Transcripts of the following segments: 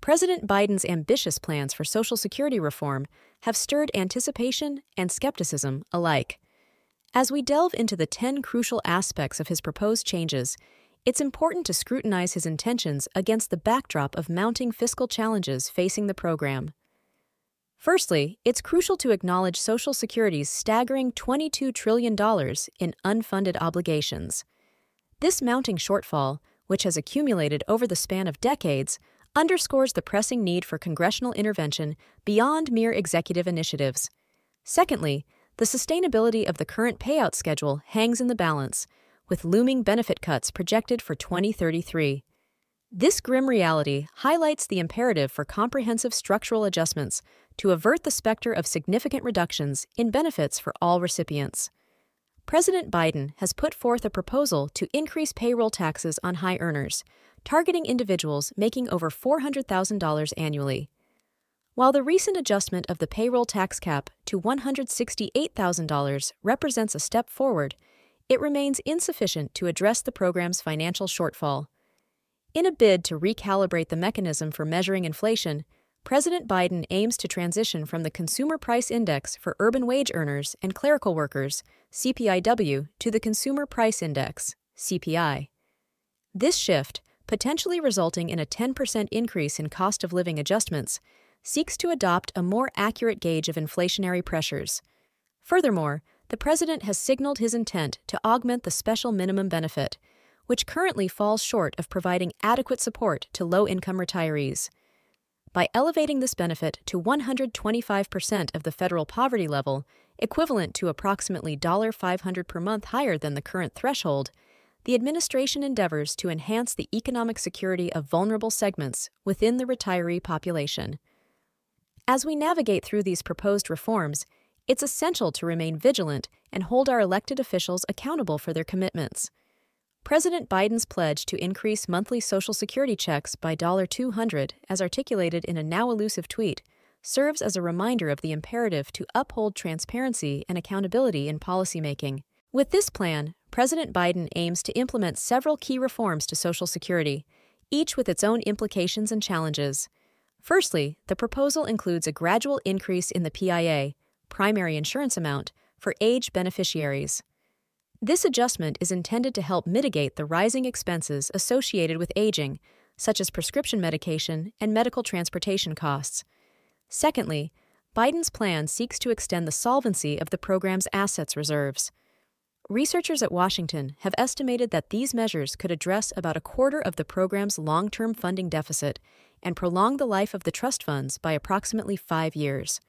President Biden's ambitious plans for Social Security reform have stirred anticipation and skepticism alike. As we delve into the 10 crucial aspects of his proposed changes, it's important to scrutinize his intentions against the backdrop of mounting fiscal challenges facing the program. Firstly, it's crucial to acknowledge Social Security's staggering $22 trillion in unfunded obligations. This mounting shortfall, which has accumulated over the span of decades, underscores the pressing need for congressional intervention beyond mere executive initiatives. Secondly, the sustainability of the current payout schedule hangs in the balance, with looming benefit cuts projected for 2033. This grim reality highlights the imperative for comprehensive structural adjustments to avert the specter of significant reductions in benefits for all recipients. President Biden has put forth a proposal to increase payroll taxes on high earners, targeting individuals making over $400,000 annually. While the recent adjustment of the payroll tax cap to $168,000 represents a step forward, it remains insufficient to address the program's financial shortfall. In a bid to recalibrate the mechanism for measuring inflation, President Biden aims to transition from the Consumer Price Index for urban wage earners and clerical workers, CPIW, to the Consumer Price Index, CPI. This shift, potentially resulting in a 10% increase in cost of living adjustments, seeks to adopt a more accurate gauge of inflationary pressures. Furthermore, the president has signaled his intent to augment the special minimum benefit, which currently falls short of providing adequate support to low-income retirees. By elevating this benefit to 125% of the federal poverty level, equivalent to approximately $500 per month higher than the current threshold, the administration endeavors to enhance the economic security of vulnerable segments within the retiree population. As we navigate through these proposed reforms, it's essential to remain vigilant and hold our elected officials accountable for their commitments. President Biden's pledge to increase monthly Social Security checks by $200, as articulated in a now elusive tweet, serves as a reminder of the imperative to uphold transparency and accountability in policymaking. With this plan, President Biden aims to implement several key reforms to Social Security, each with its own implications and challenges. Firstly, the proposal includes a gradual increase in the PIA, primary insurance amount, for age beneficiaries. This adjustment is intended to help mitigate the rising expenses associated with aging, such as prescription medication and medical transportation costs. Secondly, Biden's plan seeks to extend the solvency of the program's assets reserves. Researchers at Washington have estimated that these measures could address about a quarter of the program's long-term funding deficit and prolong the life of the trust funds by approximately 5 years.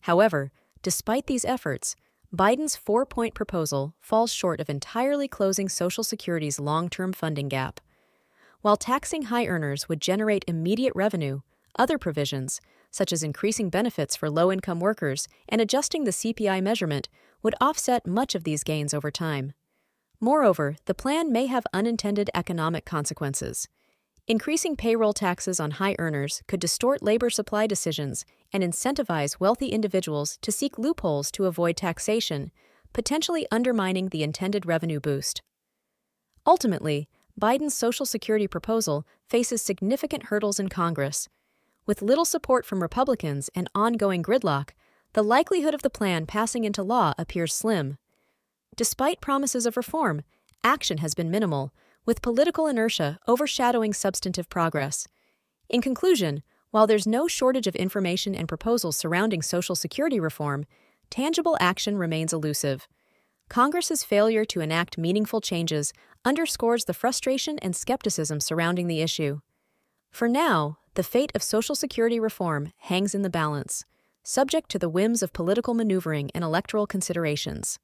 However, despite these efforts, Biden's 4-point proposal falls short of entirely closing Social Security's long-term funding gap. While taxing high earners would generate immediate revenue, other provisions, such as increasing benefits for low-income workers and adjusting the CPI measurement, would offset much of these gains over time. Moreover, the plan may have unintended economic consequences. Increasing payroll taxes on high earners could distort labor supply decisions and incentivize wealthy individuals to seek loopholes to avoid taxation, potentially undermining the intended revenue boost. Ultimately, Biden's Social Security proposal faces significant hurdles in Congress. With little support from Republicans and ongoing gridlock, the likelihood of the plan passing into law appears slim. Despite promises of reform, action has been minimal, with political inertia overshadowing substantive progress. In conclusion, while there's no shortage of information and proposals surrounding Social Security reform, tangible action remains elusive. Congress's failure to enact meaningful changes underscores the frustration and skepticism surrounding the issue. For now, the fate of Social Security reform hangs in the balance, subject to the whims of political maneuvering and electoral considerations.